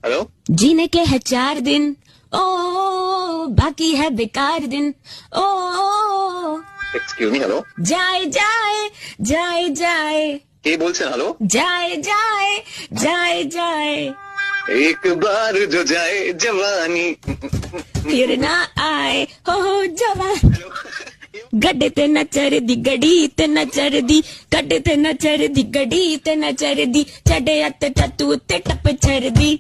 Hello. जीने के है 4 दिन, ओ बाकी है बेकार दिन, ओ एक्सक्यूज मी, हेलो। जाए जाए जाए जाए কে বলছেন? हेलो। जाए जाए जाए जाए एक बार जो जाए जवानी। फिर ना आए हो जवा गड्डे ते न चढ़दी गड़ी ते न चढ़दी गड्डे ते न चढ़दी गड़ी ते न चढ़दी चढ़े अत टतू ते टप चढ़दी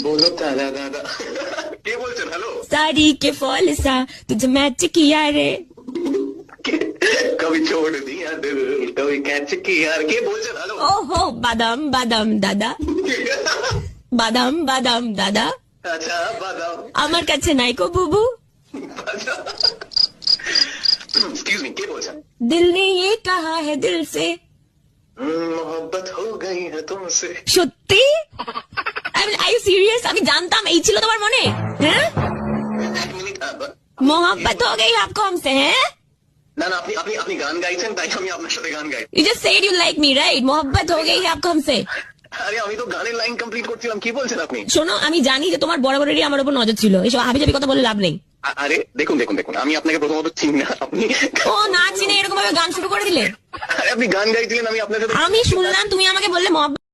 बोलो दादा दादा। কে বলছেন? हेलो। साड़ी के फॉल सा तुझे मैच किया रे कभी छोड़ दिया दिल कभी कैच किया। কে বলছেন? हेलो। ओहो बादाम बादाम दादा बादाम बादाम दादा अच्छा बादाम। আমার কাছে নাই কো বুবু एक्सक्यूज मी, কে বলছেন? दिल ने ये कहा है दिल से मोहब्बत हो गई है तुमसे। সত্যি আই ইউ সিরিয়াস আমি জানতাম এই ছিল তোমার মনে হ্যাঁ এক মিনিট। मोहब्बत हो गई आपको हमसे हैं না না, আপনি আপনি আপনি গান গাইছেন তাই আমি আপনার সাথে গান গাই। You just said you like me, right? मोहब्बत हो गई है आपको हमसे। আরে আমি তো গানের লাইন কমপ্লিট করছিলাম, কি বলছেন আপনি? শোনো আমি জানি যে তোমার বরাবরেরই আমার উপর নজর ছিল, এসব হাবিজাবি কথা বলে লাভ নেই। আরে দেখুন দেখুন দেখুন, আমি আপনাকে প্রথমত চিনি না। আপনি ও না চিনে এরকম ভাবে গান শুরু করে দিলে। আরে আপনি গান গাইছিলেন, আমি আপনার সাথে আমি শুনলাম তুমি আমাকে বললে মোহব্বত